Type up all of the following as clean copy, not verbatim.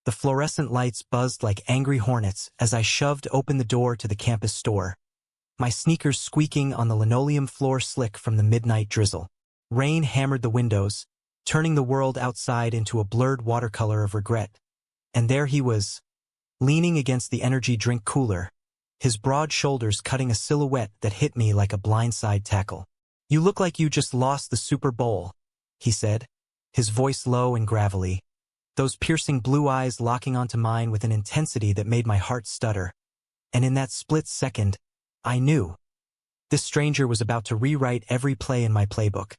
The fluorescent lights buzzed like angry hornets as I shoved open the door to the campus store, my sneakers squeaking on the linoleum floor slick from the midnight drizzle. Rain hammered the windows, turning the world outside into a blurred watercolor of regret. And there he was, leaning against the energy drink cooler, his broad shoulders cutting a silhouette that hit me like a blindside tackle. "You look like you just lost the Super Bowl," he said, his voice low and gravelly, those piercing blue eyes locking onto mine with an intensity that made my heart stutter. And in that split second, I knew. This stranger was about to rewrite every play in my playbook.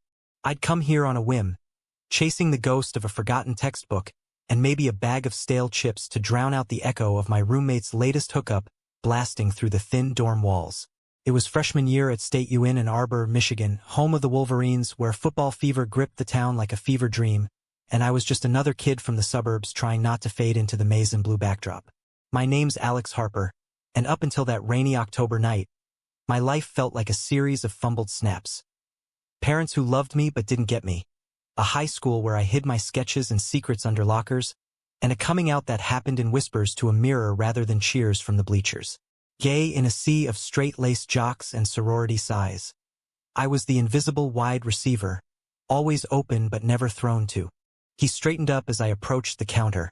I'd come here on a whim, chasing the ghost of a forgotten textbook and maybe a bag of stale chips to drown out the echo of my roommate's latest hookup blasting through the thin dorm walls. It was freshman year at State U in Ann Arbor, Michigan, home of the Wolverines, where football fever gripped the town like a fever dream, and I was just another kid from the suburbs trying not to fade into the maize and blue backdrop. My name's Alex Harper, and up until that rainy October night, my life felt like a series of fumbled snaps. Parents who loved me but didn't get me, a high school where I hid my sketches and secrets under lockers, and a coming out that happened in whispers to a mirror rather than cheers from the bleachers. Gay in a sea of straight-laced jocks and sorority sighs. I was the invisible wide receiver, always open but never thrown to. He straightened up as I approached the counter.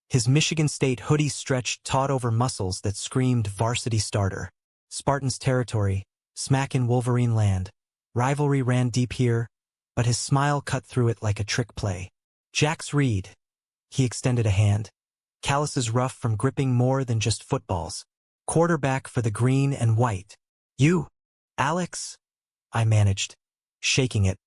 His Michigan State hoodie stretched taut over muscles that screamed varsity starter. Spartans territory, smack in Wolverine land. Rivalry ran deep here, but his smile cut through it like a trick play. "Jax Reed." He extended a hand, calluses rough from gripping more than just footballs. "Quarterback for the green and white." "You, Alex?" I managed, shaking it,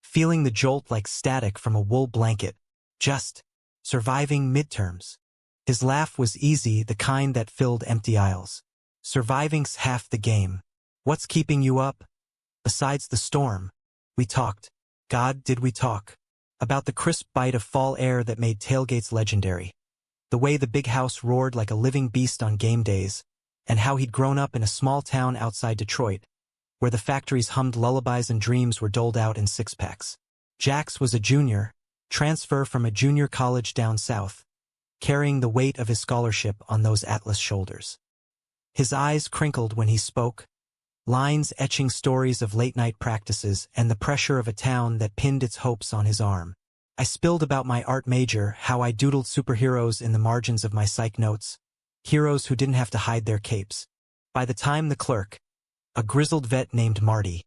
feeling the jolt like static from a wool blanket. "Just surviving midterms." His laugh was easy, the kind that filled empty aisles. "Surviving's half the game. What's keeping you up? Besides the storm." We talked. God, did we talk. About the crisp bite of fall air that made tailgates legendary. The way the big house roared like a living beast on game days, and how he'd grown up in a small town outside Detroit, where the factories hummed lullabies and dreams were doled out in six-packs. Jax was a junior, transfer from a junior college down south, carrying the weight of his scholarship on those Atlas shoulders. His eyes crinkled when he spoke, lines etching stories of late-night practices and the pressure of a town that pinned its hopes on his arm. I spilled about my art major, how I doodled superheroes in the margins of my psych notes, heroes who didn't have to hide their capes. By the time the clerk, a grizzled vet named Marty,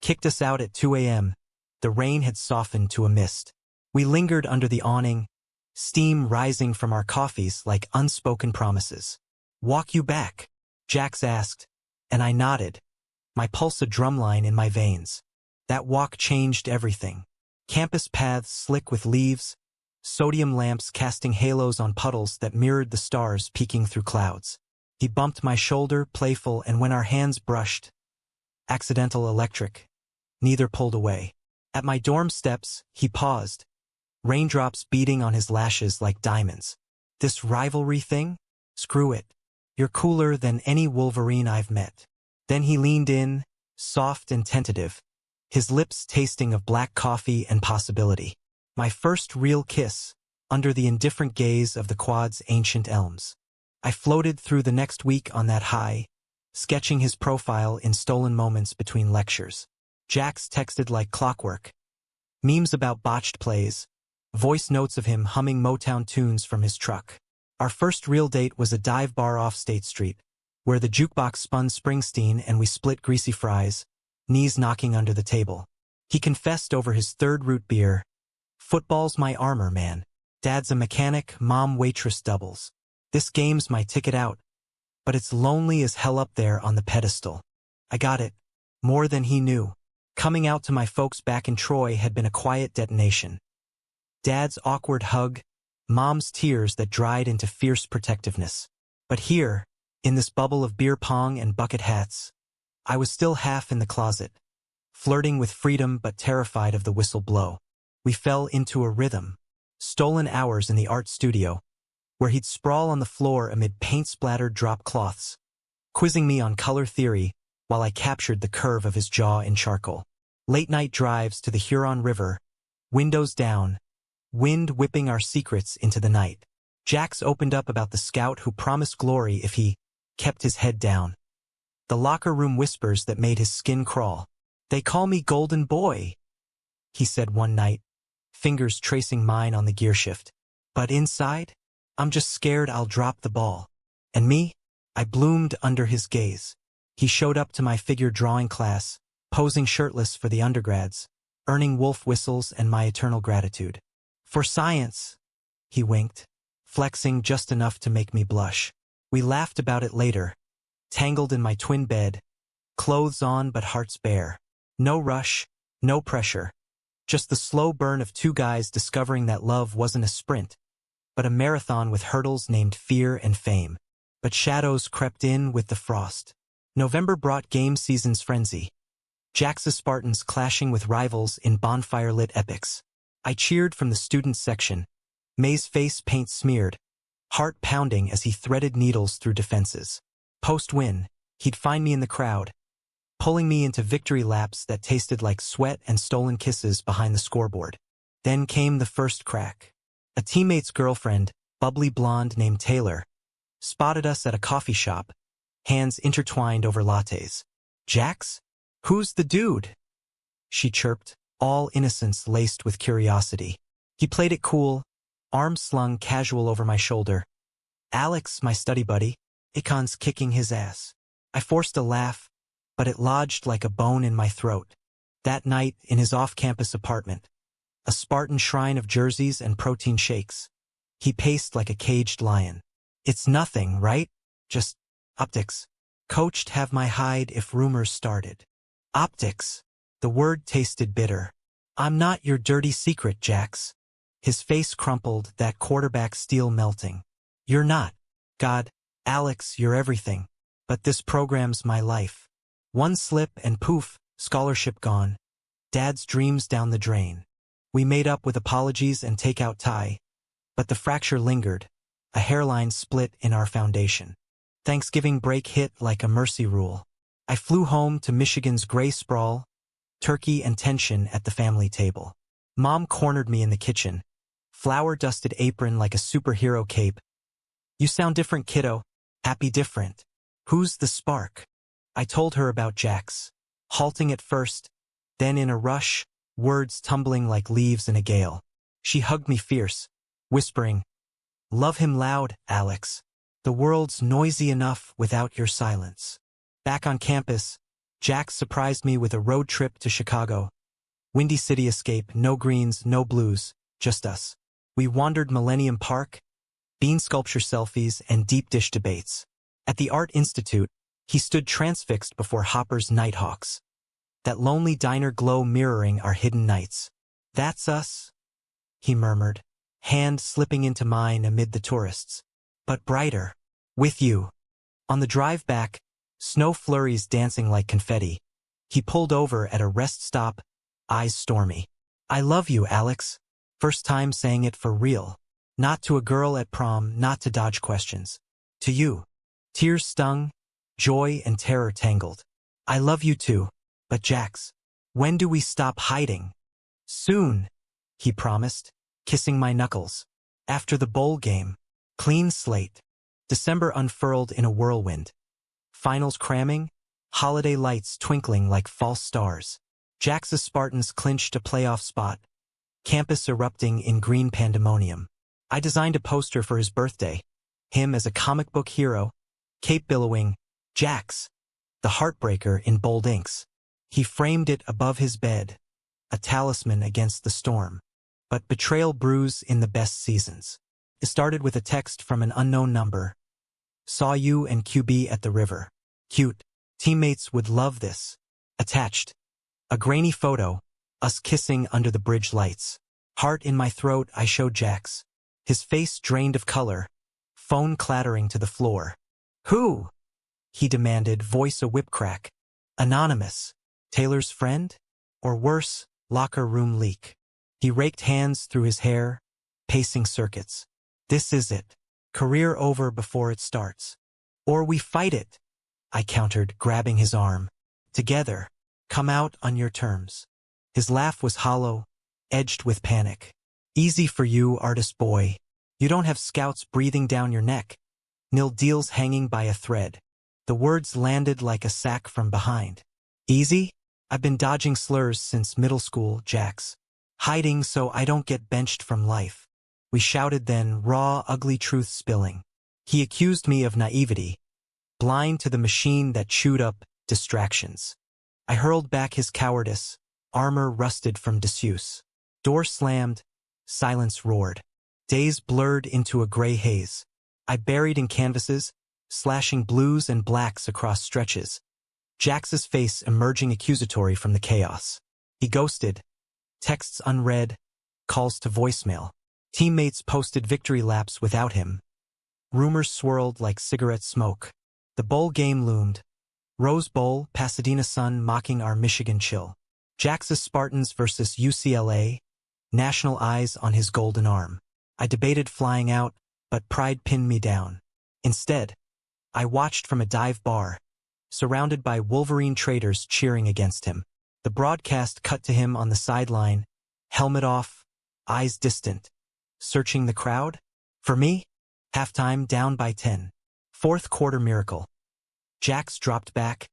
kicked us out at 2 a.m., the rain had softened to a mist. We lingered under the awning, steam rising from our coffees like unspoken promises. "Walk you back?" Jax asked, and I nodded, my pulse a drumline in my veins. That walk changed everything. Campus paths slick with leaves, sodium lamps casting halos on puddles that mirrored the stars peeking through clouds. He bumped my shoulder, playful, and when our hands brushed, accidental electric, neither pulled away. At my dorm steps, he paused, raindrops beating on his lashes like diamonds. "This rivalry thing? Screw it. You're cooler than any Wolverine I've met." Then he leaned in, soft and tentative, his lips tasting of black coffee and possibility. My first real kiss, under the indifferent gaze of the quad's ancient elms. I floated through the next week on that high, sketching his profile in stolen moments between lectures. Jax texted like clockwork. Memes about botched plays, voice notes of him humming Motown tunes from his truck. Our first real date was a dive bar off State Street, where the jukebox spun Springsteen and we split greasy fries, knees knocking under the table. He confessed over his third root beer, "Football's my armor, man. Dad's a mechanic, mom waitress doubles. This game's my ticket out, but it's lonely as hell up there on the pedestal." I got it, more than he knew. Coming out to my folks back in Troy had been a quiet detonation. Dad's awkward hug, Mom's tears that dried into fierce protectiveness. But here, in this bubble of beer pong and bucket hats, I was still half in the closet, flirting with freedom but terrified of the whistle blow. We fell into a rhythm, stolen hours in the art studio, where he'd sprawl on the floor amid paint-splattered drop cloths, quizzing me on color theory while I captured the curve of his jaw in charcoal. Late-night drives to the Huron River, windows down, wind whipping our secrets into the night. Jax opened up about the scout who promised glory if he kept his head down. The locker room whispers that made his skin crawl. "They call me Golden Boy," he said one night, fingers tracing mine on the gearshift. But inside, I'm just scared I'll drop the ball. And me? I bloomed under his gaze. He showed up to my figure drawing class, posing shirtless for the undergrads, earning wolf whistles and my eternal gratitude. "For science," he winked, flexing just enough to make me blush. We laughed about it later, tangled in my twin bed, clothes on but hearts bare. No rush, no pressure, just the slow burn of two guys discovering that love wasn't a sprint, but a marathon with hurdles named fear and fame. But shadows crept in with the frost. November brought game season's frenzy. Jax's Spartans clashing with rivals in bonfire-lit epics. I cheered from the student section, May's face paint smeared, heart pounding as he threaded needles through defenses. Post-win, he'd find me in the crowd, pulling me into victory laps that tasted like sweat and stolen kisses behind the scoreboard. Then came the first crack. A teammate's girlfriend, bubbly blonde named Taylor, spotted us at a coffee shop, hands intertwined over lattes. "Jax? Who's the dude?" she chirped, all innocence laced with curiosity. He played it cool, arms slung casual over my shoulder. "Alex, my study buddy. Icon's kicking his ass." I forced a laugh, but it lodged like a bone in my throat. That night, in his off-campus apartment, a Spartan shrine of jerseys and protein shakes, he paced like a caged lion. "It's nothing, right? Just optics. Coach'd have my hide if rumors started." Optics. The word tasted bitter. "I'm not your dirty secret, Jax." His face crumpled, that quarterback steel melting. "You're not. God, Alex, you're everything. But this program's my life." One slip and poof, scholarship gone. Dad's dreams down the drain. We made up with apologies and takeout tie, but the fracture lingered, a hairline split in our foundation. Thanksgiving break hit like a mercy rule. I flew home to Michigan's gray sprawl, turkey and tension at the family table. Mom cornered me in the kitchen, flour-dusted apron like a superhero cape. "You sound different, kiddo. Happy different. Who's the spark?" I told her about Jax, halting at first, then in a rush, words tumbling like leaves in a gale. She hugged me fierce, whispering, "Love him loud, Alex. The world's noisy enough without your silence." Back on campus, Jax surprised me with a road trip to Chicago. Windy City escape, no greens, no blues, just us. We wandered Millennium Park, bean sculpture selfies, and deep dish debates. At the Art Institute, he stood transfixed before Hopper's Nighthawks, that lonely diner glow mirroring our hidden nights. "That's us," he murmured, hand slipping into mine amid the tourists. "But brighter. With you." On the drive back, snow flurries dancing like confetti, he pulled over at a rest stop, eyes stormy. "I love you, Alex." First time saying it for real. Not to a girl at prom, not to dodge questions. To you. Tears stung, joy and terror tangled. "I love you too. But Jax, when do we stop hiding?" "Soon," he promised, kissing my knuckles. "After the bowl game. Clean slate." December unfurled in a whirlwind. Finals cramming, holiday lights twinkling like false stars. Jax's Spartans clinched a playoff spot, campus erupting in green pandemonium. I designed a poster for his birthday, him as a comic book hero, cape billowing, "Jax, the heartbreaker," in bold inks. He framed it above his bed, a talisman against the storm. But betrayal brews in the best seasons. It started with a text from an unknown number. "Saw you and QB at the river. Cute. Teammates would love this." Attached. A grainy photo, us kissing under the bridge lights. Heart in my throat, I showed Jax. His face drained of color, phone clattering to the floor. "Who?" he demanded, voice a whip crack. "Anonymous. Taylor's friend? Or worse, locker room leak." He raked hands through his hair, pacing circuits. "This is it. Career over before it starts. Or we fight it," I countered, grabbing his arm. "Together. Come out on your terms." His laugh was hollow, edged with panic. "Easy for you, artist boy. You don't have scouts breathing down your neck. Nil deals hanging by a thread. The words landed like a sack from behind. Easy? I've been dodging slurs since middle school, Jax. Hiding so I don't get benched from life. We shouted then, raw, ugly truth spilling. He accused me of naivety, blind to the machine that chewed up distractions. I hurled back his cowardice, armor rusted from disuse. Door slammed, silence roared. Days blurred into a gray haze. I buried in canvases, slashing blues and blacks across stretches. Jax's face emerging accusatory from the chaos. He ghosted. Texts unread, calls to voicemail. Teammates posted victory laps without him. Rumors swirled like cigarette smoke. The bowl game loomed. Rose Bowl, Pasadena sun mocking our Michigan chill. Jax's Spartans versus UCLA, national eyes on his golden arm. I debated flying out, but pride pinned me down. Instead, I watched from a dive bar, surrounded by Wolverine traders cheering against him. The broadcast cut to him on the sideline, helmet off, eyes distant. Searching the crowd? For me? Halftime down by 10. Fourth quarter miracle. Jax dropped back,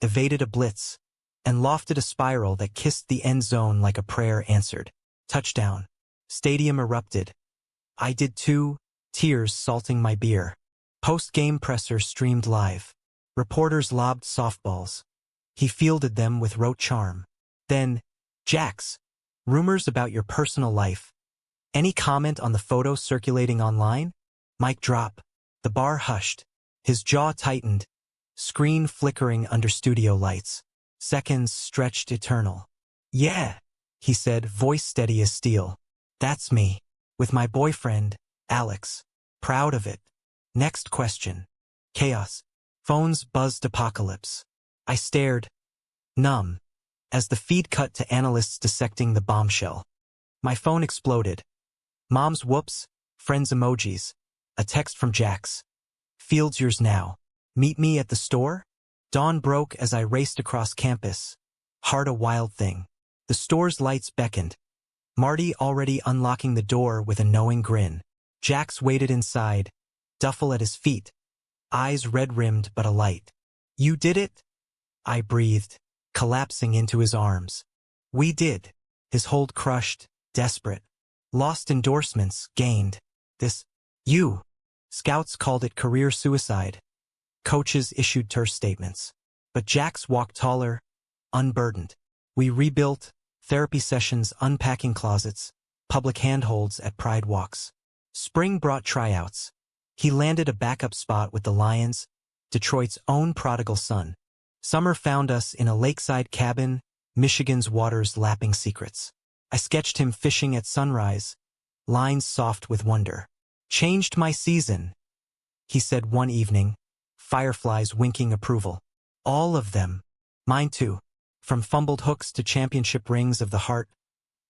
evaded a blitz, and lofted a spiral that kissed the end zone like a prayer answered. Touchdown. Stadium erupted. I did too, tears salting my beer. Post-game presser streamed live. Reporters lobbed softballs. He fielded them with rote charm. Then, Jax, rumors about your personal life. Any comment on the photo circulating online? Mic drop. The bar hushed. His jaw tightened. Screen flickering under studio lights. Seconds stretched eternal. Yeah, he said, voice steady as steel. That's me. With my boyfriend, Alex. Proud of it. Next question. Chaos. Phones buzzed apocalypse. I stared, numb, as the feed cut to analysts dissecting the bombshell. My phone exploded. Mom's whoops, friends emojis, a text from Jax. Field's yours now. Meet me at the store? Dawn broke as I raced across campus. Heart a wild thing. The store's lights beckoned. Marty already unlocking the door with a knowing grin. Jax waited inside, duffel at his feet, eyes red-rimmed but alight. You did it? I breathed, collapsing into his arms. We did. His hold crushed, desperate. Lost endorsements, gained. This, you. Scouts called it career suicide. Coaches issued terse statements. But Jax walked taller, unburdened. We rebuilt, therapy sessions, unpacking closets, public handholds at pride walks. Spring brought tryouts. He landed a backup spot with the Lions, Detroit's own prodigal son. Summer found us in a lakeside cabin, Michigan's waters lapping secrets. I sketched him fishing at sunrise, lines soft with wonder. Changed my season, he said one evening, fireflies winking approval. All of them. Mine too. From fumbled hooks to championship rings of the heart.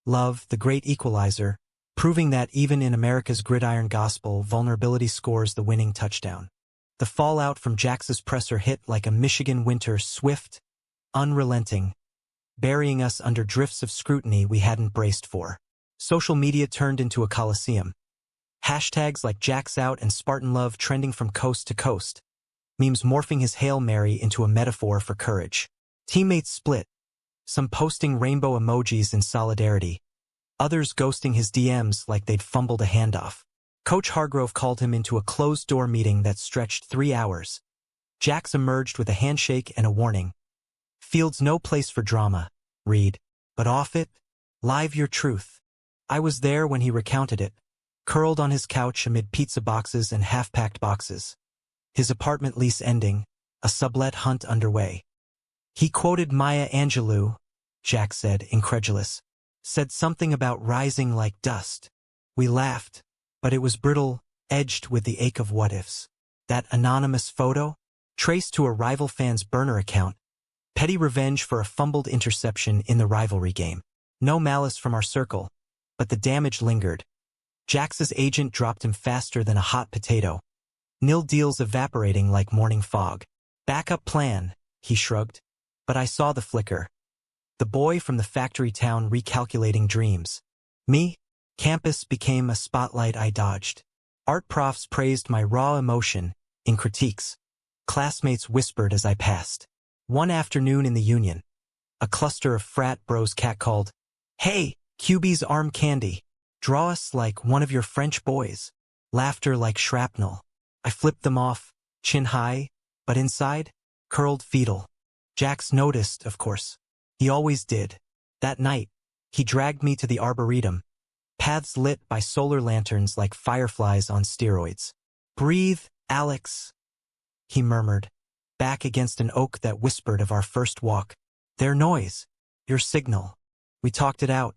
Love, the great equalizer, proving that even in America's gridiron gospel, vulnerability scores the winning touchdown. The fallout from Jax's presser hit like a Michigan winter, swift, unrelenting, burying us under drifts of scrutiny we hadn't braced for. Social media turned into a coliseum. Hashtags like Jax out and Spartan love trending from coast to coast. Memes morphing his Hail Mary into a metaphor for courage. Teammates split, some posting rainbow emojis in solidarity, others ghosting his DMs like they'd fumbled a handoff. Coach Hargrove called him into a closed-door meeting that stretched 3 hours. Jax emerged with a handshake and a warning. Field's no place for drama, read, but off it, live your truth. I was there when he recounted it, curled on his couch amid pizza boxes and half-packed boxes. His apartment lease ending, a sublet hunt underway. He quoted Maya Angelou, Jax said, incredulous. Said something about rising like dust. We laughed, but it was brittle, edged with the ache of what-ifs. That anonymous photo? Traced to a rival fan's burner account. Petty revenge for a fumbled interception in the rivalry game. No malice from our circle, but the damage lingered. Jax's agent dropped him faster than a hot potato. Nil deals evaporating like morning fog. Backup plan, he shrugged. But I saw the flicker. The boy from the factory town recalculating dreams. Me? Campus became a spotlight I dodged. Art profs praised my raw emotion in critiques. Classmates whispered as I passed. One afternoon in the Union, a cluster of frat bros catcalled, "Hey, QB's arm candy. Draw us like one of your French boys." Laughter like shrapnel. I flipped them off, chin high, but inside, curled fetal. Jax noticed, of course. He always did. That night, he dragged me to the arboretum, paths lit by solar lanterns like fireflies on steroids. "Breathe, Alex," he murmured, back against an oak that whispered of our first walk. "Their noise, your signal." We talked it out.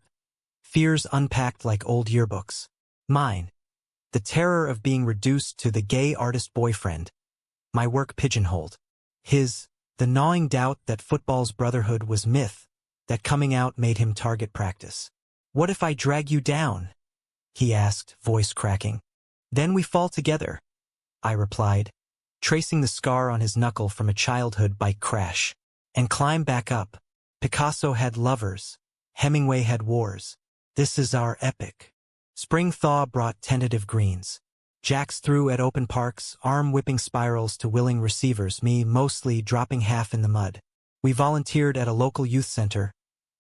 Fears unpacked like old yearbooks. Mine. The terror of being reduced to the gay artist boyfriend. My work pigeonholed. His. The gnawing doubt that football's brotherhood was myth, that coming out made him target practice. "What if I drag you down?" he asked, voice cracking. "Then we fall together," I replied, tracing the scar on his knuckle from a childhood bike crash. "And climb back up. Picasso had lovers. Hemingway had wars. This is our epic." Spring thaw brought tentative greens. Jax threw at open parks, arm-whipping spirals to willing receivers, me mostly dropping half in the mud. We volunteered at a local youth center,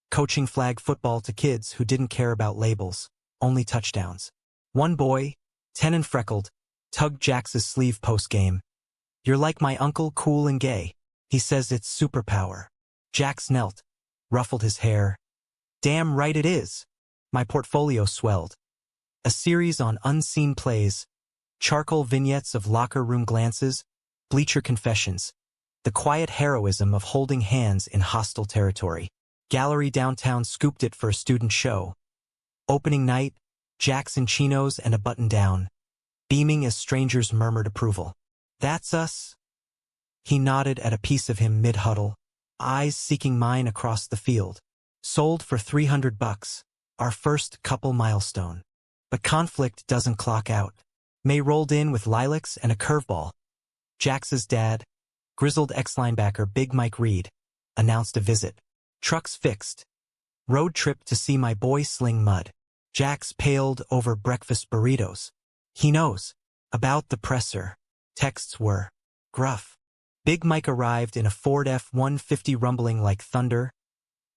coaching flag football to kids who didn't care about labels, only touchdowns. One boy, 10 and freckled, tugged Jax's sleeve post-game. "You're like my uncle, cool and gay. He says it's superpower." Jax knelt, ruffled his hair. "Damn right it is." My portfolio swelled. A series on unseen plays, charcoal vignettes of locker room glances, bleacher confessions, the quiet heroism of holding hands in hostile territory. Gallery downtown scooped it for a student show. Opening night, Jax in chinos and a button-down, beaming as strangers murmured approval. "That's us." He nodded at a piece of him mid-huddle, eyes seeking mine across the field. "Sold for $300, our first couple milestone." But conflict doesn't clock out. May rolled in with lilacs and a curveball. Jax's dad, grizzled ex-linebacker Big Mike Reed, announced a visit. Trucks fixed. Road trip to see my boy sling mud. Jax paled over breakfast burritos. He knows. About the presser. Texts were gruff. Big Mike arrived in a Ford F-150 rumbling like thunder,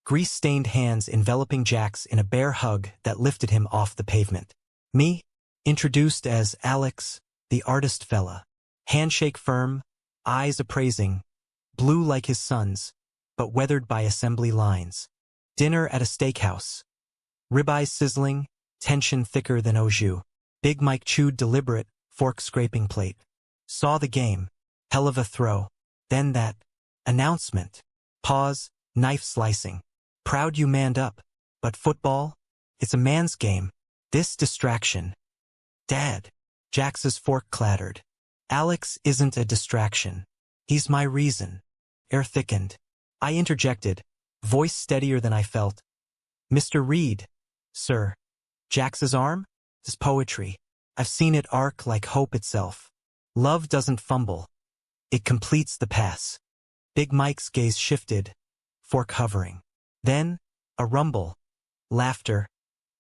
grease-stained hands enveloping Jax in a bear hug that lifted him off the pavement. Me, introduced as Alex, the artist fella. Handshake firm, eyes appraising, blue like his son's, but weathered by assembly lines. Dinner at a steakhouse. Ribeyes sizzling, tension thicker than au jus. Big Mike chewed deliberate, fork-scraping plate. Saw the game. Hell of a throw. Then that announcement. Pause, knife slicing. "Proud you manned up. But football? It's a man's game. This distraction." "Dad." Jax's fork clattered. "Alex isn't a distraction. He's my reason." Air thickened. I interjected, voice steadier than I felt. "Mr. Reed, sir." Jax's arm? His poetry. I've seen it arc like hope itself. Love doesn't fumble. It completes the pass. Big Mike's gaze shifted, fork hovering. Then, a rumble. Laughter,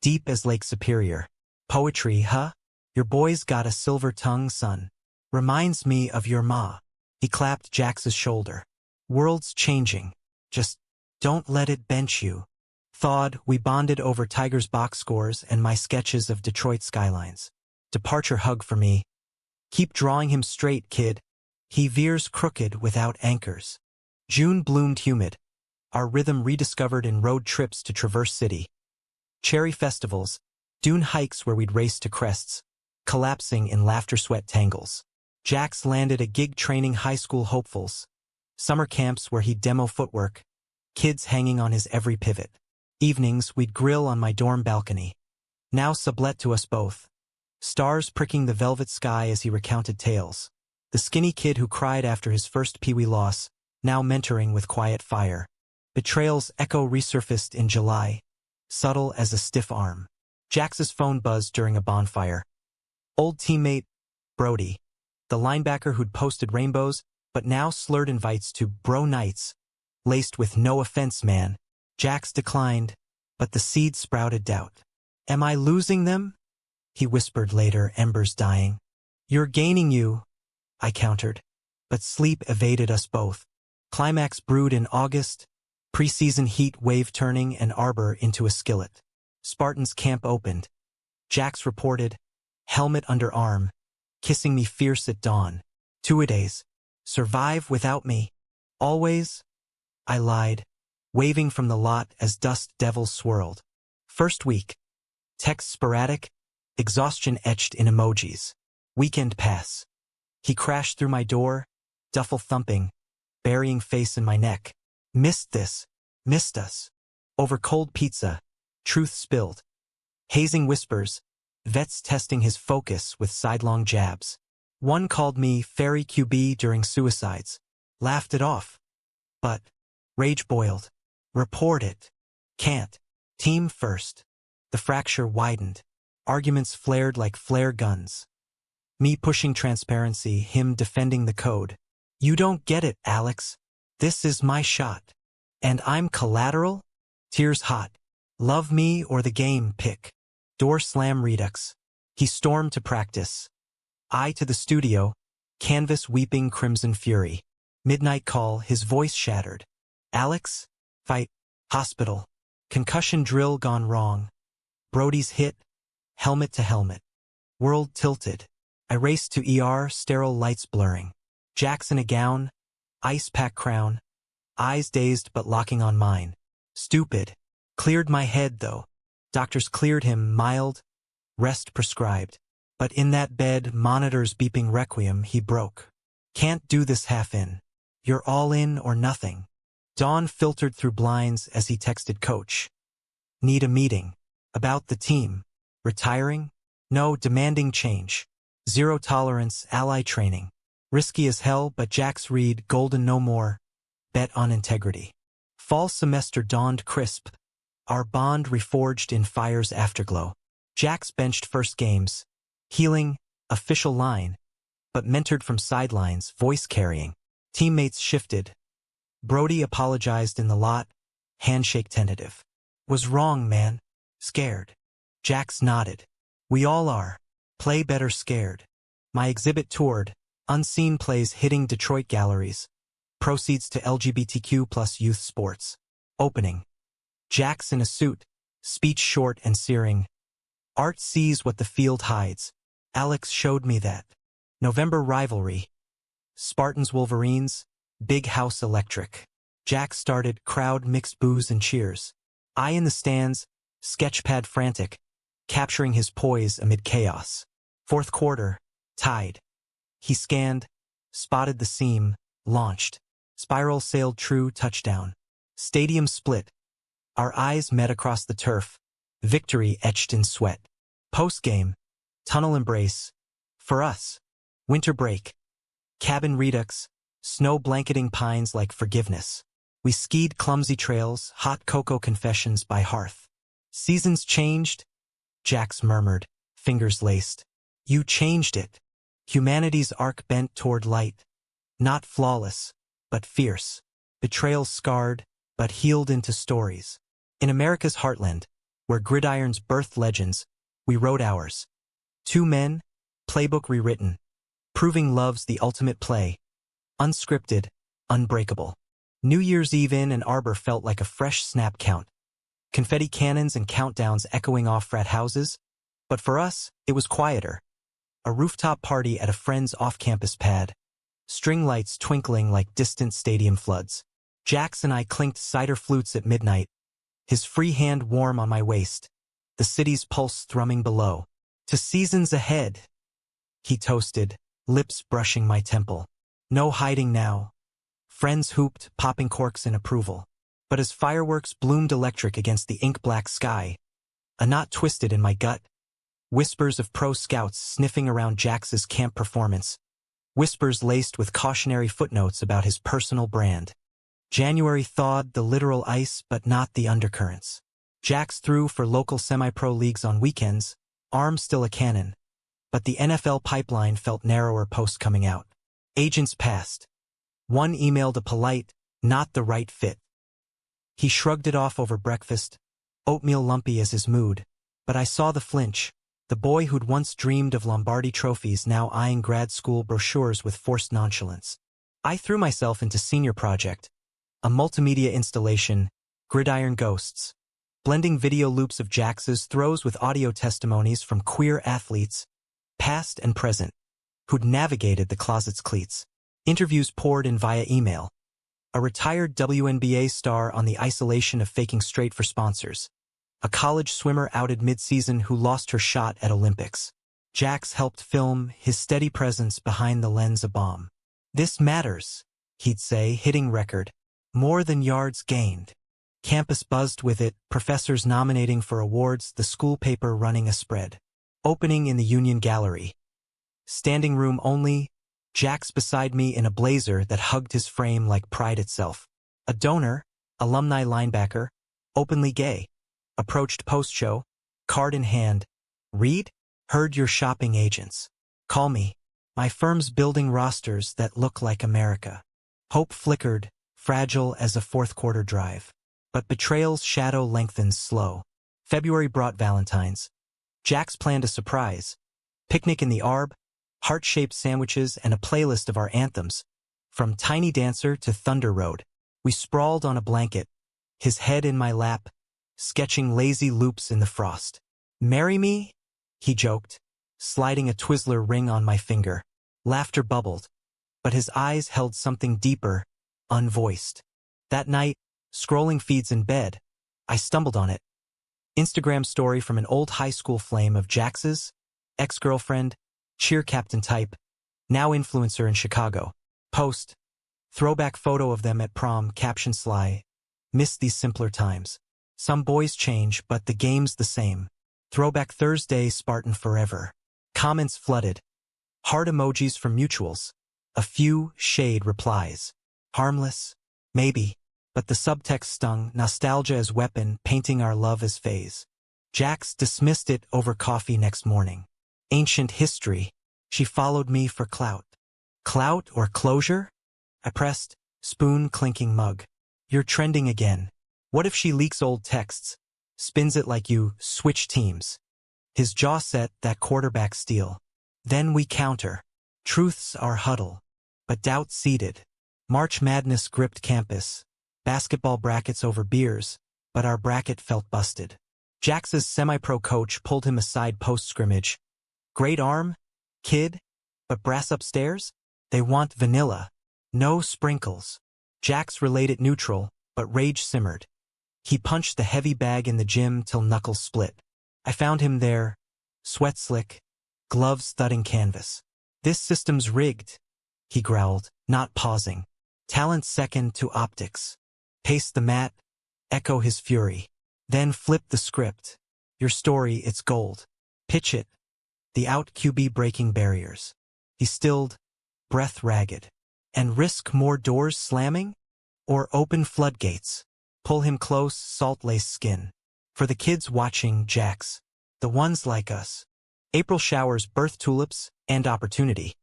deep as Lake Superior. "Poetry, huh? Your boy's got a silver tongue, son. Reminds me of your ma." He clapped Jax's shoulder. "World's changing. Just don't let it bench you." Thawed, we bonded over Tiger's box scores and my sketches of Detroit skylines. Departure hug for me. "Keep drawing him straight, kid. He veers crooked without anchors." June bloomed humid. Our rhythm rediscovered in road trips to Traverse City. Cherry festivals, dune hikes where we'd race to crests, collapsing in laughter-sweat tangles. Jax landed at gig training high school hopefuls. Summer camps where he'd demo footwork, kids hanging on his every pivot. Evenings, we'd grill on my dorm balcony. Now sublet to us both. Stars pricking the velvet sky as he recounted tales. The skinny kid who cried after his first Pee-wee loss, now mentoring with quiet fire. Betrayal's echo resurfaced in July, subtle as a stiff arm. Jax's phone buzzed during a bonfire. Old teammate, Brody, the linebacker who'd posted rainbows, but now slurred invites to bro nights, laced with "no offense, man." Jax declined, but the seed sprouted doubt. "Am I losing them?" he whispered later, embers dying. You're gaining you, I countered. But sleep evaded us both. Climax brewed in August, preseason heat wave turning an arbor into a skillet. Spartans camp opened. Jax reported, helmet under arm, kissing me fierce at dawn. Two-a-days. Survive without me. Always? I lied, waving from the lot as dust devils swirled. First week. Text sporadic, exhaustion etched in emojis. Weekend pass. He crashed through my door, duffel thumping, burying face in my neck. Missed this. Missed us. Over cold pizza. Truth spilled. Hazing whispers. Vets testing his focus with sidelong jabs. One called me fairy QB during suicides. Laughed it off. But rage boiled. Report it. Can't. Team first. The fracture widened. Arguments flared like flare guns. Me pushing transparency, him defending the code. You don't get it, Alex. This is my shot. And I'm collateral? Tears hot. Love me or the game, pick. Door slam redux. He stormed to practice. I to the studio, canvas weeping crimson fury. Midnight call, his voice shattered. Alex? Fight. Hospital. Concussion drill gone wrong. Brody's hit. Helmet to helmet. World tilted. I raced to ER, sterile lights blurring. Jackson a gown. Ice pack crown. Eyes dazed but locking on mine. Stupid. Cleared my head though. Doctors cleared him, mild. Rest prescribed. But in that bed, monitors beeping requiem, he broke. Can't do this half in. You're all in or nothing. Dawn filtered through blinds as he texted coach. Need a meeting. About the team. Retiring? No, demanding change. Zero tolerance, ally training. Risky as hell, but Jax read, golden no more. Bet on integrity. Fall semester dawned crisp. Our bond reforged in fire's afterglow. Jax benched first games. Healing, official line. But mentored from sidelines, voice carrying. Teammates shifted. Brody apologized in the lot. Handshake tentative. Was wrong, man. Scared. Jax nodded. We all are. Play better scared. My exhibit toured. Unseen plays hitting Detroit galleries. Proceeds to LGBTQ plus youth sports. Opening. Jax in a suit. Speech short and searing. Art sees what the field hides. Alex showed me that. November rivalry. Spartans Wolverines. Big house electric. Jax started, crowd mixed boos and cheers. I in the stands, sketchpad frantic, capturing his poise amid chaos. Fourth quarter, tied. He scanned, spotted the seam, launched. Spiral sailed true touchdown. Stadium split. Our eyes met across the turf. Victory etched in sweat. Postgame. Tunnel embrace. For us. Winter break. Cabin redux. Snow blanketing pines like forgiveness. We skied clumsy trails, hot cocoa confessions by hearth. Seasons changed? Jax murmured, fingers laced. You changed it. Humanity's arc bent toward light. Not flawless, but fierce. Betrayal scarred, but healed into stories. In America's heartland, where gridirons birthed legends, we wrote ours. Two men, playbook rewritten. Proving love's the ultimate play. Unscripted, unbreakable. New Year's Eve in Ann Arbor felt like a fresh snap count. Confetti cannons and countdowns echoing off frat houses. But for us, it was quieter. A rooftop party at a friend's off-campus pad. String lights twinkling like distant stadium floods. Jax and I clinked cider flutes at midnight. His free hand warm on my waist. The city's pulse thrumming below. To seasons ahead. He toasted, lips brushing my temple. No hiding now. Friends hooped, popping corks in approval. But as fireworks bloomed electric against the ink-black sky, a knot twisted in my gut. Whispers of pro scouts sniffing around Jax's camp performance. Whispers laced with cautionary footnotes about his personal brand. January thawed the literal ice, but not the undercurrents. Jax threw for local semi-pro leagues on weekends, arm still a cannon. But the NFL pipeline felt narrower post coming out. Agents passed. One emailed a polite, not the right fit. He shrugged it off over breakfast, oatmeal lumpy as his mood, but I saw the flinch, The boy who'd once dreamed of Lombardi trophies now eyeing grad school brochures with forced nonchalance. I threw myself into senior project, a multimedia installation, Gridiron Ghosts, blending video loops of Jax's throws with audio testimonies from queer athletes, past and present, who'd navigated the closet's cleats. Interviews poured in via email. A retired WNBA star on the isolation of faking straight for sponsors. A college swimmer outed mid-season who lost her shot at Olympics. Jax helped film, his steady presence behind the lens a bomb. "This matters," he'd say, hitting record. More than yards gained. Campus buzzed with it, professors nominating for awards, the school paper running a spread. Opening in the Union Gallery. Standing room only, Jax beside me in a blazer that hugged his frame like pride itself. A donor, alumni linebacker, openly gay. Approached post-show, card in hand. "Read? Heard you're shopping agents. Call me. My firm's building rosters that look like America." Hope flickered, fragile as a fourth-quarter drive. But betrayal's shadow lengthens slow. February brought Valentine's. Jax planned a surprise. Picnic in the Arb, heart-shaped sandwiches, and a playlist of our anthems. From Tiny Dancer to Thunder Road. We sprawled on a blanket, his head in my lap, sketching lazy loops in the frost. "Marry me?" he joked, sliding a Twizzler ring on my finger. Laughter bubbled, but his eyes held something deeper, unvoiced. That night, scrolling feeds in bed, I stumbled on it. Instagram story from an old high school flame of Jax's, ex-girlfriend, cheer captain type, now influencer in Chicago. Post. Throwback photo of them at prom, caption sly. "Miss these simpler times. Some boys change, but the game's the same. Throwback Thursday, Spartan forever." Comments flooded. Heart emojis from mutuals. A few shade replies. Harmless? Maybe. But the subtext stung, nostalgia as weapon, painting our love as phase. Jax dismissed it over coffee next morning. Ancient history. She followed me for clout. Clout or closure? I pressed, spoon clinking mug. "You're trending again. What if she leaks old texts? Spins it like you switch teams." His jaw set, that quarterback steal. Then we counter. Truths are huddle, but doubt seated. March Madness gripped campus. Basketball brackets over beers, but our bracket felt busted. Jax's semi-pro coach pulled him aside post-scrimmage. "Great arm, kid, but brass upstairs? They want vanilla. No sprinkles." Jax relayed it neutral, but rage simmered. He punched the heavy bag in the gym till knuckles split. I found him there, sweat slick, gloves thudding canvas. "This system's rigged," he growled, not pausing. "Talent second to optics." Pace the mat, echo his fury. Then flip the script. "Your story, it's gold. Pitch it." The out QB breaking barriers. He stilled, breath ragged. "And risk more doors slamming? Or open floodgates?" Pull him close, salt-laced skin. For the kids watching, Jax. The ones like us. April showers birth tulips and opportunity.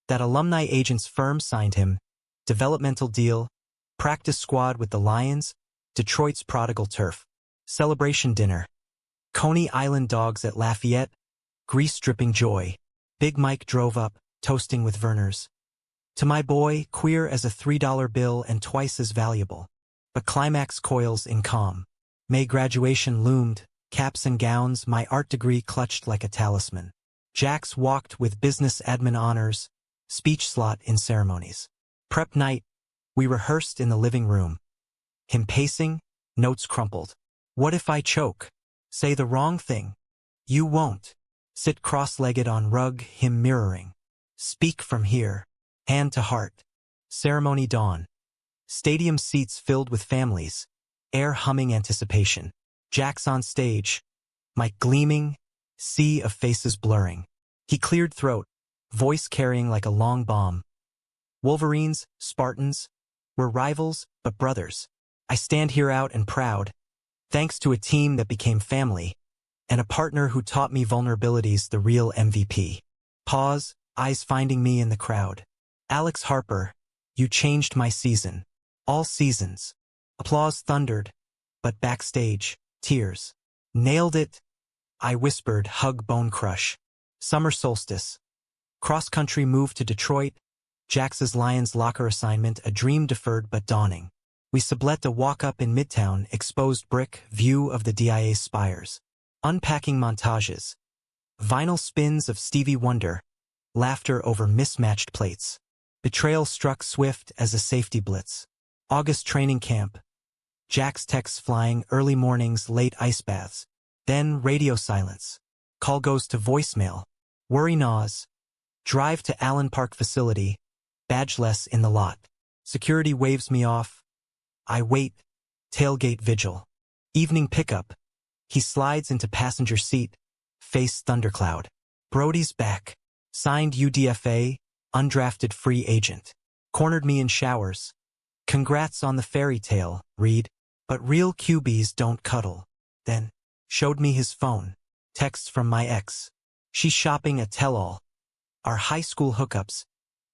That alumni agent's firm signed him. Developmental deal. Practice squad with the Lions. Detroit's prodigal turf. Celebration dinner. Coney Island dogs at Lafayette. Grease-dripping joy. Big Mike drove up, toasting with Verners. To my boy, queer as a $3 bill and twice as valuable. But climax coils in calm. May graduation loomed, caps and gowns, my art degree clutched like a talisman. Jax walked with business admin honors, speech slot in ceremonies. Prep night, we rehearsed in the living room. Him pacing, notes crumpled. "What if I choke? Say the wrong thing?" "You won't." Sit cross-legged on rug, him mirroring. "Speak from here." Hand to heart. Ceremony dawn. Stadium seats filled with families. Air humming anticipation. Jax on stage. Mic gleaming. Sea of faces blurring. He cleared throat. Voice carrying like a long bomb. "Wolverines, Spartans. We're rivals, but brothers. I stand here out and proud. Thanks to a team that became family. And a partner who taught me vulnerability's the real MVP." Pause, eyes finding me in the crowd. "Alex Harper, you changed my season." All seasons. Applause thundered, but backstage, tears. "Nailed it." I whispered, hug bone crush. Summer solstice. Cross-country move to Detroit. Jax's Lions locker assignment, a dream deferred but dawning. We sublet a walk-up in Midtown, exposed brick, view of the DIA spires. Unpacking montages. Vinyl spins of Stevie Wonder. Laughter over mismatched plates. Betrayal struck swift as a safety blitz. August training camp. Jax texts flying, early mornings, late ice baths. Then radio silence. Call goes to voicemail. Worry gnaws. Drive to Allen Park facility. Badgeless in the lot. Security waves me off. I wait. Tailgate vigil. Evening pickup. He slides into passenger seat. Face thundercloud. Brody's back. Signed UDFA, undrafted free agent. Cornered me in showers. Congrats on the fairy tale, read. But real QBs don't cuddle. Then, showed me his phone. Texts from my ex. She's shopping at Tell-All. Our high school hookups.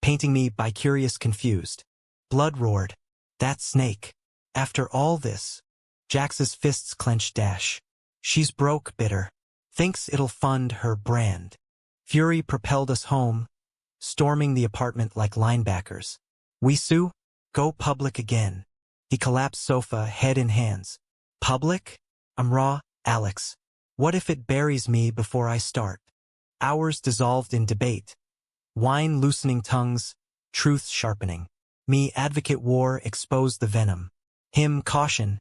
Painting me bi-curious confused. Blood roared. That snake. After all this. Jax's fists clenched dash. She's broke, bitter. Thinks it'll fund her brand. Fury propelled us home. Storming the apartment like linebackers. We sue? Go public again. He collapsed sofa, head in hands. Public? I'm raw, Alex. What if it buries me before I start? Hours dissolved in debate. Wine loosening tongues, truth sharpening. Me advocate war, expose the venom. Him caution,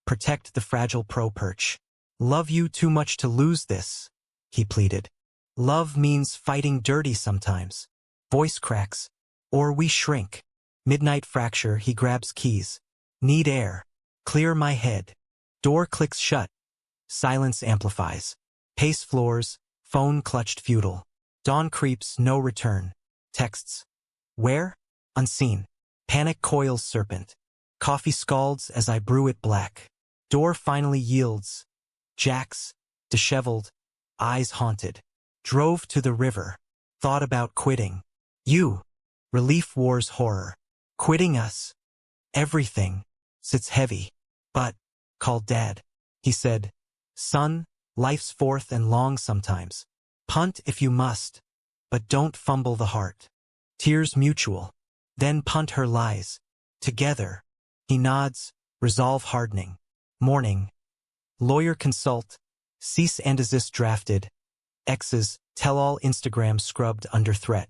protect the fragile pro-perch. Love you too much to lose this, he pleaded. Love means fighting dirty sometimes. Voice cracks, or we shrink. Midnight fracture, he grabs keys. Need air. Clear my head. Door clicks shut. Silence amplifies. Pace floors, phone clutched futile. Dawn creeps, no return. Texts. Where? Unseen. Panic coils serpent. Coffee scalds as I brew it black. Door finally yields. Jax, disheveled, eyes haunted. Drove to the river. Thought about quitting. You. Relief wars horror. Quitting us. Everything. Sits heavy. But, called Dad. He said, son, life's forth and long sometimes. Punt if you must, but don't fumble the heart. Tears mutual. Then punt her lies. Together. He nods, resolve hardening. Morning. Lawyer consult. Cease and desist drafted. Exes, Tell-All Instagram scrubbed under threat.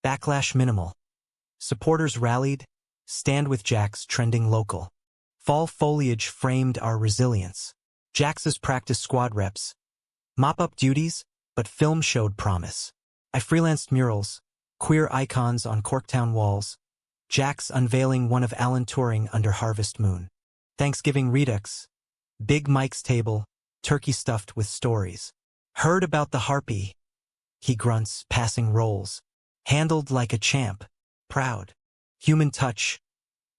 Backlash minimal. Supporters rallied. Stand with Jax trending local. Fall foliage framed our resilience. Jax's practice squad reps. Mop-up duties, but film showed promise. I freelanced murals, queer icons on Corktown walls. Jax unveiling one of Alan touring under Harvest Moon. Thanksgiving redux. Big Mike's table, turkey stuffed with stories. Heard about the harpy. He grunts, passing rolls. Handled like a champ. Proud. Human touch.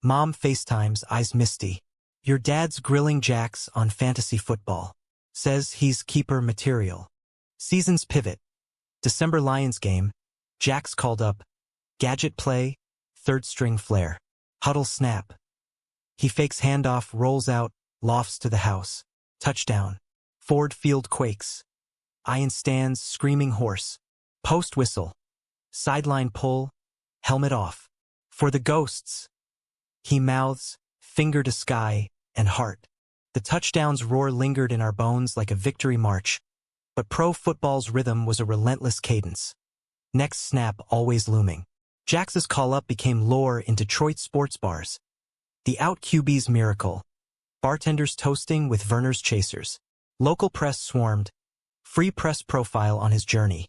Mom FaceTimes, eyes misty. Your dad's grilling Jax on fantasy football. Says he's keeper material. Seasons pivot. December Lions game. Jax called up. Gadget play. Third string flare. Huddle snap. He fakes handoff, rolls out, lofts to the house. Touchdown. Ford Field quakes. Ian stands, screaming hoarse. Post whistle. Sideline pull. Helmet off. For the ghosts. He mouths, finger to sky, and heart. The touchdown's roar lingered in our bones like a victory march, but pro football's rhythm was a relentless cadence. Next snap always looming. Jax's call-up became lore in Detroit sports bars. The out QB's miracle. Bartenders toasting with Werner's chasers. Local press swarmed. Free press profile on his journey.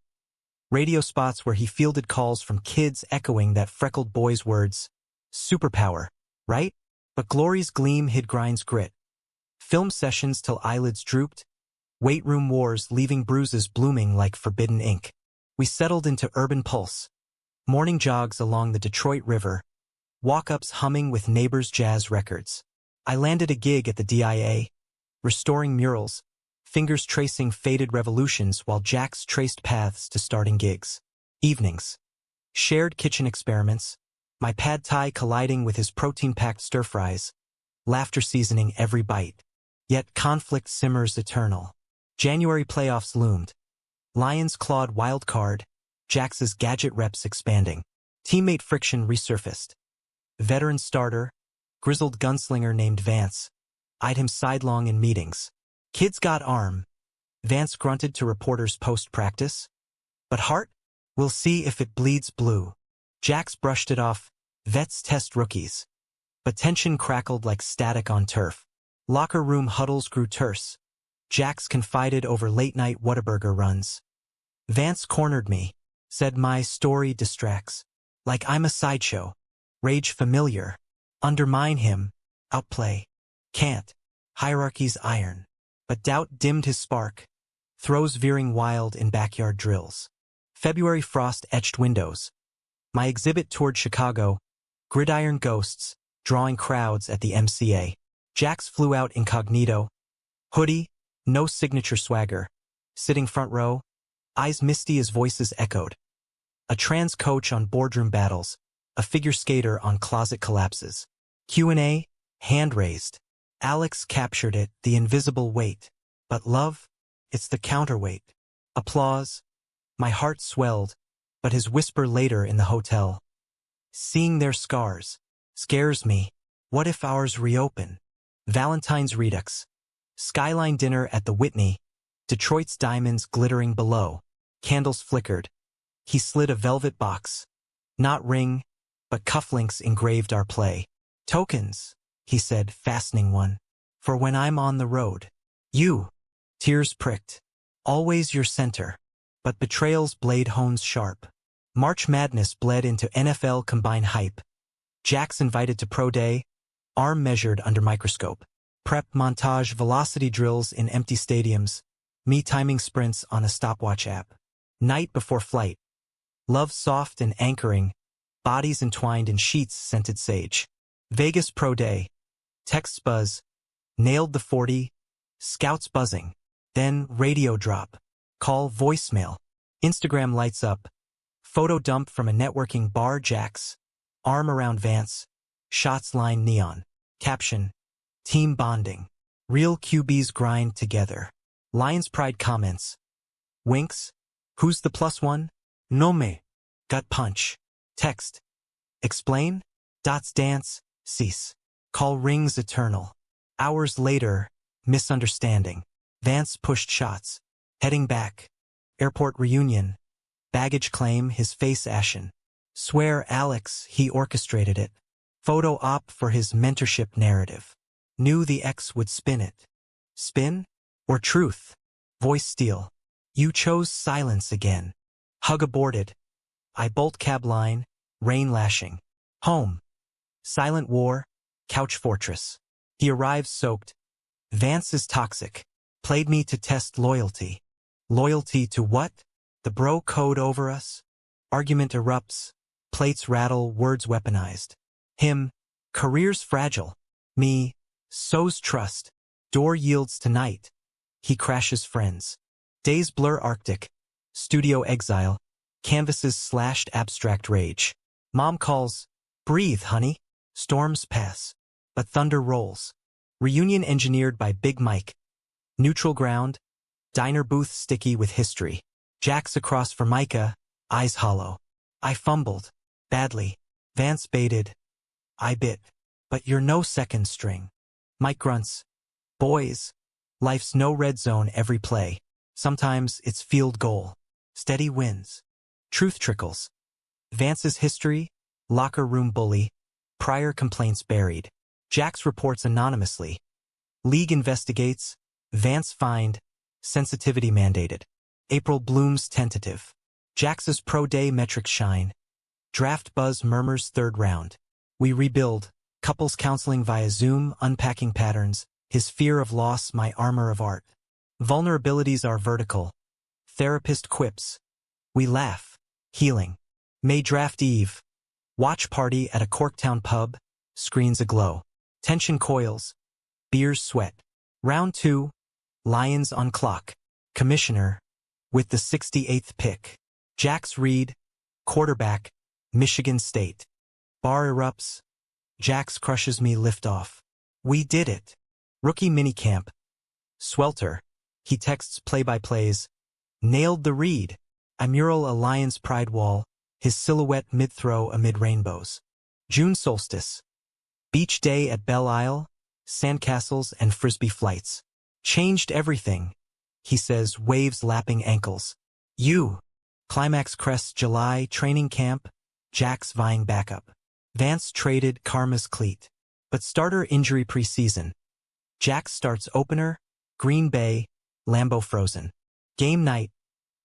Radio spots where he fielded calls from kids echoing that freckled boy's words. Superpower, right? But glory's gleam hid grind's grit. Film sessions till eyelids drooped. Weight room wars leaving bruises blooming like forbidden ink. We settled into urban pulse. Morning jogs along the Detroit River. Walk-ups humming with neighbors' jazz records. I landed a gig at the DIA. Restoring murals. Fingers tracing faded revolutions while Jax traced paths to starting gigs. Evenings. Shared kitchen experiments. My pad thai colliding with his protein-packed stir-fries. Laughter seasoning every bite. Yet conflict simmers eternal. January playoffs loomed. Lions clawed wild card. Jax's gadget reps expanding. Teammate friction resurfaced. Veteran starter, grizzled gunslinger named Vance, eyed him sidelong in meetings. Kid's got arm, Vance grunted to reporters post-practice. But heart? We'll see if it bleeds blue. Jax brushed it off. Vets test rookies. But tension crackled like static on turf. Locker room huddles grew terse. Jax confided over late-night Whataburger runs. Vance cornered me, said my story distracts. Like I'm a sideshow. Rage familiar. Undermine him. Outplay. Can't. Hierarchy's iron. But doubt dimmed his spark. Throws veering wild in backyard drills. February frost etched windows. My exhibit toured Chicago. Gridiron ghosts, drawing crowds at the MCA. Jax flew out incognito. Hoodie, no signature swagger. Sitting front row, eyes misty as voices echoed. A trans coach on boardroom battles. A figure skater on closet collapses. Q&A, hand raised. Alex captured it, the invisible weight. But love, it's the counterweight. Applause. My heart swelled, but his whisper later in the hotel. Seeing their scars scares me. What if ours reopen? Valentine's Redux. Skyline dinner at the Whitney. Detroit's diamonds glittering below. Candles flickered. He slid a velvet box. Not ring, but cufflinks engraved our play. Tokens, he said, fastening one. For when I'm on the road. You. Tears pricked. Always your center. But betrayal's blade hones sharp. March Madness bled into NFL combine hype. Jax invited to pro day. Arm measured under microscope. Prep montage velocity drills in empty stadiums. Me timing sprints on a stopwatch app. Night before flight. Love soft and anchoring. Bodies entwined in sheets scented sage. Vegas pro day. Texts buzz. Nailed the 40. Scouts buzzing. Then radio drop. Call voicemail. Instagram lights up. Photo dump from a networking bar. Jax. Arm around Vance. Shots line neon. Caption. Team bonding. Real QBs grind together. Lions pride comments. Winks. Who's the +1? No me. Gut punch. Text. Explain. Dots dance. Cease. Call rings eternal. Hours later. Misunderstanding. Vance pushed shots. Heading back. Airport reunion. Baggage claim, his face ashen. Swear Alex, he orchestrated it. Photo op for his mentorship narrative. Knew the ex would spin it. Spin? Or truth? Voice steal. You chose silence again. Hug aborted. I bolt cab line. Rain lashing. Home. Silent war. Couch fortress. He arrives soaked. Vance is toxic. Played me to test loyalty. Loyalty to what? The bro code over us? Argument erupts. Plates rattle, words weaponized. Him. Career's fragile. Me. Sows trust. Door yields tonight. He crashes friends. Days blur Arctic. Studio exile. Canvases slashed abstract rage. Mom calls. Breathe, honey. Storms pass. But thunder rolls. Reunion engineered by Big Mike. Neutral ground. Diner booth sticky with history. Jax across for Micah. Eyes hollow. I fumbled. Badly. Vance baited. I bit. But you're no second string. Mike grunts. Boys. Life's no red zone every play. Sometimes it's field goal. Steady wins. Truth trickles. Vance's history. Locker room bully. Prior complaints buried. Jax reports anonymously. League investigates. Vance fined. Sensitivity mandated. April blooms tentative. Jax's pro day metrics shine. Draft buzz murmurs third round. We rebuild. Couples counseling via Zoom, unpacking patterns. His fear of loss, my armor of art. Vulnerabilities are vertical. Therapist quips. We laugh. Healing. May draft eve. Watch party at a Corktown pub. Screens aglow. Tension coils. Beers sweat. Round 2. Lions on clock. Commissioner. With the 68th pick. Jax Reed. Quarterback. Michigan State. Bar erupts. Jax crushes me liftoff. We did it. Rookie minicamp. Swelter. He texts play-by-plays. Nailed the read. I mural a lion's pride wall, his silhouette mid-throw amid rainbows. June solstice. Beach day at Belle Isle, sandcastles and frisbee flights. Changed everything, he says, waves lapping ankles. You. Climax crests July, training camp, Jack's vying backup. Vance traded Karma's cleat. But starter injury preseason. Jack starts opener, Green Bay, Lambeau frozen. Game night,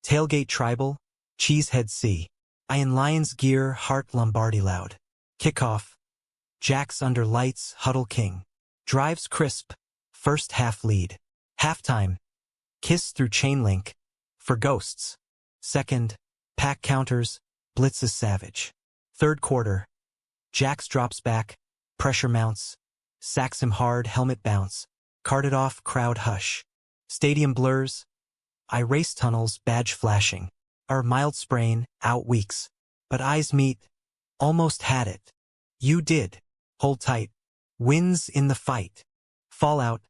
tailgate tribal, Cheesehead C. I in Lions gear, Heart Lombardi loud. Kickoff, Jack's under lights, huddle king. Drives crisp, first half lead. Halftime, kiss through chain link, for ghosts. Second, pack counters, blitzes savage. Third quarter, Jax drops back, pressure mounts, sacks him hard, helmet bounce, carted off, crowd hush. Stadium blurs, I race tunnels, badge flashing. Our mild sprain, out weeks. But eyes meet, almost had it. You did. Hold tight. Wins in the fight. Fallout,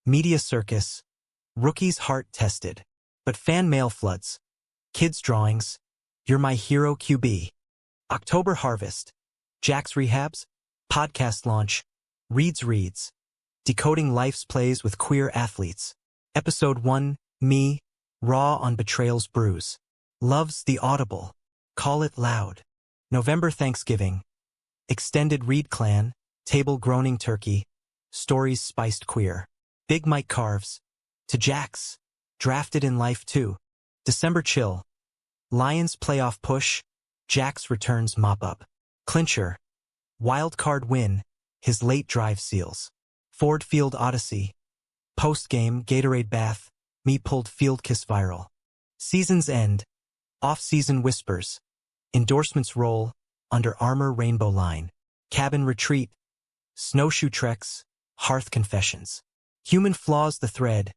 media circus, rookies heart tested. But fan mail floods. Kids drawings, you're my hero QB. October harvest, Jack's rehabs, podcast launch, reads, decoding life's plays with queer athletes. Episode 1, me, raw on betrayal's bruise. Loves the audible, call it loud. November Thanksgiving, extended Reed clan, table groaning turkey, stories spiced queer. Big Mike carves, to Jack's, drafted in life too. December chill, Lions playoff push, Jack's returns mop-up. Clincher, wild card win, his late drive seals. Ford Field Odyssey, post-game Gatorade bath, me pulled field kiss viral. Season's end, off-season whispers, endorsements roll, Under Armour rainbow line. Cabin retreat, snowshoe treks, hearth confessions. Human flaws the thread,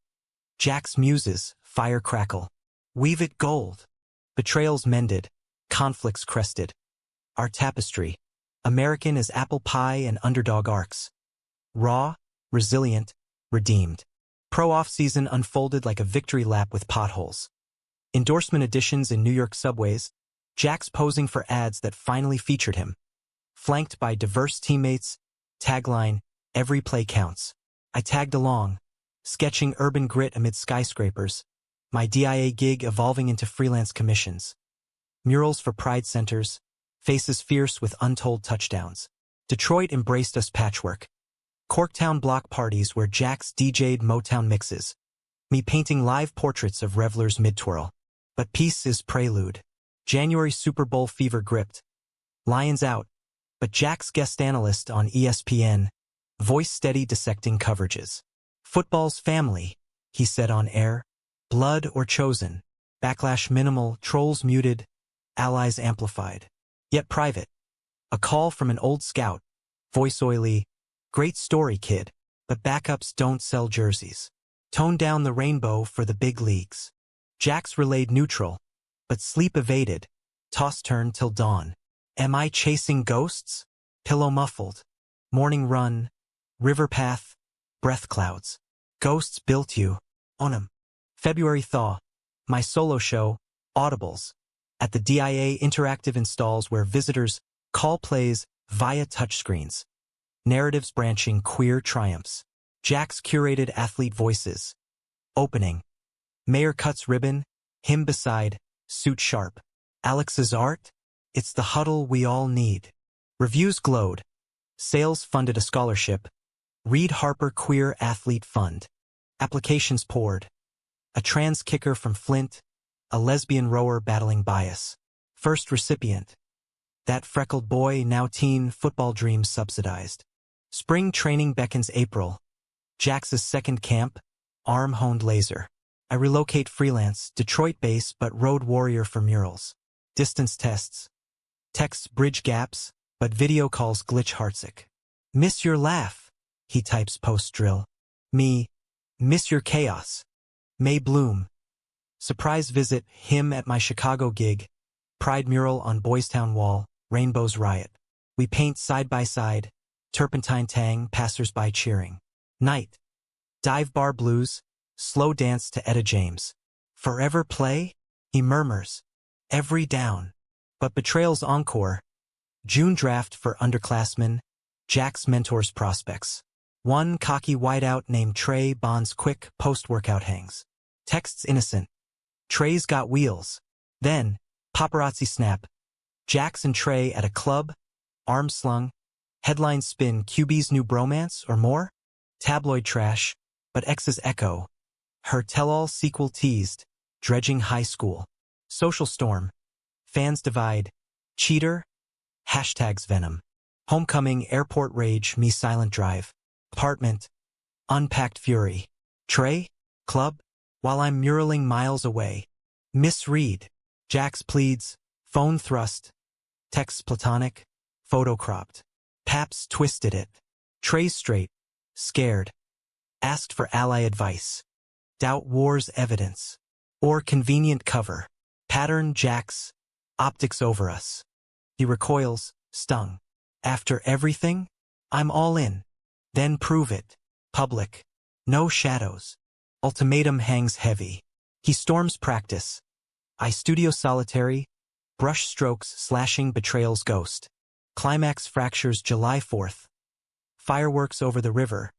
Jack's muses, fire crackle. Weave it gold. Betrayals mended, conflicts crested. Our tapestry, American as apple pie and underdog arcs. Raw, resilient, redeemed. Pro off-season unfolded like a victory lap with potholes. Endorsement editions in New York subways, Jack's posing for ads that finally featured him. Flanked by diverse teammates, tagline, every play counts. I tagged along, sketching urban grit amid skyscrapers, my DIA gig evolving into freelance commissions. Murals for pride centers, faces fierce with untold touchdowns. Detroit embraced us patchwork. Corktown block parties where Jack's DJ'd Motown mixes. Me painting live portraits of revelers mid-twirl. But peace is prelude. January Super Bowl fever gripped. Lions out, but Jack's guest analyst on ESPN, voice steady dissecting coverages. Football's family, he said on air. Blood or chosen. Backlash minimal, trolls muted, allies amplified. Yet private. A call from an old scout. Voice oily. Great story, kid. But backups don't sell jerseys. Tone down the rainbow for the big leagues. Jack's relayed neutral. But sleep evaded. Toss turn till dawn. Am I chasing ghosts? Pillow muffled. Morning run. River path. Breath clouds. Ghosts built you. On 'em. February thaw. My solo show, Audibles. At the DIA interactive installs where visitors call plays via touchscreens. Narratives branching queer triumphs. Jack's curated athlete voices. Opening. Mayor cuts ribbon, him beside, suit sharp. Alex's art? It's the huddle we all need. Reviews glowed. Sales funded a scholarship. Reed Harper Queer Athlete Fund. Applications poured. A trans kicker from Flint, a lesbian rower battling bias. First recipient. That freckled boy, now teen, football dreams subsidized. Spring training beckons April. Jax's second camp, arm-honed laser. I relocate freelance, Detroit base but road warrior for murals. Distance tests. Texts bridge gaps, but video calls glitch heartsick. Miss your laugh, he types post-drill. Me, miss your chaos. May Bloom. Surprise visit, him at my Chicago gig. Pride mural on Boys Town wall, Rainbows riot. We paint side by side, turpentine tang, passers-by cheering. Night. Dive bar blues, Slow dance to Etta James. Forever play? He murmurs. Every down. But betrayal's encore. June draft for underclassmen. Jack's mentors prospects. One cocky wideout named Trey bonds quick post-workout hangs. Texts innocent. Trey's got wheels. Then, paparazzi snap. Jax and Trey at a club. Arms slung. Headlines spin QB's new bromance or more. Tabloid trash. But X's echo. Her tell-all sequel teased. Dredging high school. Social storm. Fans divide. Cheater. Hashtags venom. Homecoming, airport rage, me silent drive. Apartment. Unpacked fury. Trey? Club? While I'm muraling miles away. Misread. Jax pleads. Phone thrust. Text platonic. Photo cropped. Paps twisted it. Trey's straight. Scared. Asked for ally advice. Doubt war's evidence. Or convenient cover. Pattern Jax. Optics over us. He recoils, stung. After everything? I'm all in. Then prove it. Public. No shadows. Ultimatum hangs heavy. He storms practice. I studio solitary. Brush strokes slashing betrayal's ghost. Climax fractures July 4th. Fireworks over the river.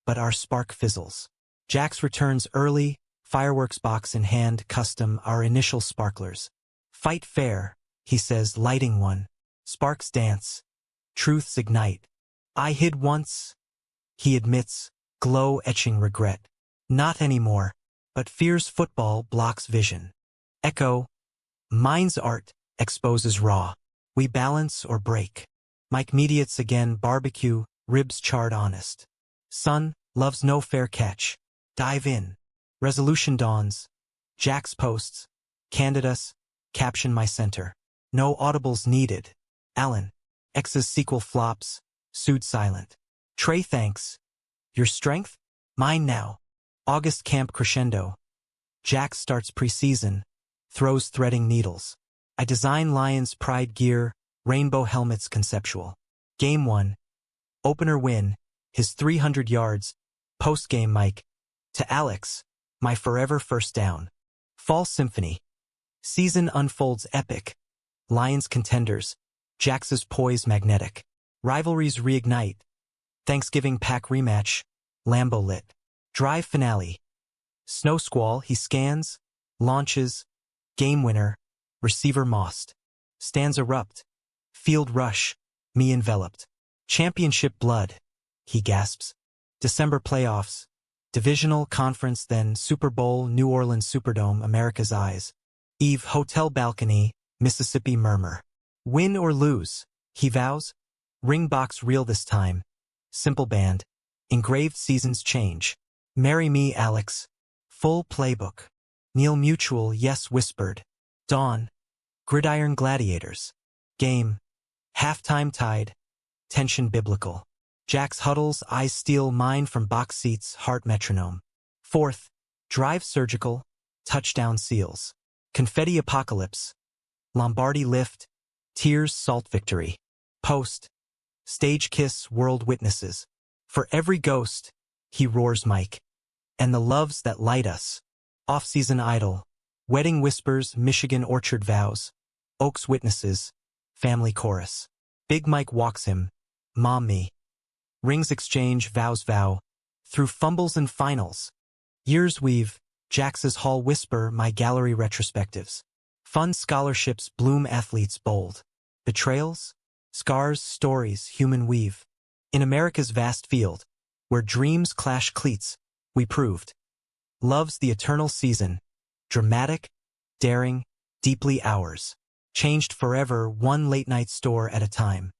But our spark fizzles. Jax returns early. Fireworks box in hand, custom, our initial sparklers. Fight fair, he says, lighting one. Sparks dance. Truths ignite. I hid once. He admits, glow etching regret. Not anymore, but fears football blocks vision. Echo. Mind's art exposes raw. We balance or break. Mike mediates again, barbecue, ribs charred honest. Sun, loves no fair catch. Dive in. Resolution dawns. Jax posts. Candidates. Caption my center. No audibles needed. Allen. X's sequel flops. Sued silent. Trey thanks. Your strength? Mine now. August camp crescendo. Jax starts preseason. Throws threading needles. I design Lions pride gear. Rainbow helmets conceptual. Game 1. Opener win. His 300 yards. Post-game Mike. To Alex. My forever first down. Fall symphony. Season unfolds epic. Lions contenders. Jax's poise magnetic. Rivalries reignite. Thanksgiving pack rematch. Lambeau lit. Drive finale. Snow squall, he scans. Launches. Game winner. Receiver mossed. Stands erupt. Field rush. Me enveloped. Championship blood. He gasps. December playoffs. Divisional conference, then Super Bowl, New Orleans Superdome, America's eyes. Eve hotel balcony, Mississippi murmur. Win or lose, he vows. Ring box real this time. Simple band. Engraved seasons change. Marry me, Alex. Full playbook. Neil Mutual, yes whispered. Dawn. Gridiron gladiators. Game. Halftime tied. Tension biblical. Jax huddles, eyes steal, mind from box seats, heart metronome. Fourth. Drive surgical. Touchdown seals. Confetti apocalypse. Lombardi lift. Tears salt victory. Post. Stage kiss world witnesses. For every ghost, he roars Mike. And the loves that light us. Off-season idol. Wedding whispers, Michigan orchard vows. Oaks witnesses. Family chorus. Big Mike walks him. Mom me. Rings exchange, vows vow. Through fumbles and finals. Years weave. Jax's hall whisper, my gallery retrospectives. Fun scholarships bloom athletes bold. Betrayals? Scars, stories, human weave. In America's vast field, where dreams clash cleats, we proved. Love's the eternal season. Dramatic, daring, deeply ours. Changed forever, one late-night store at a time.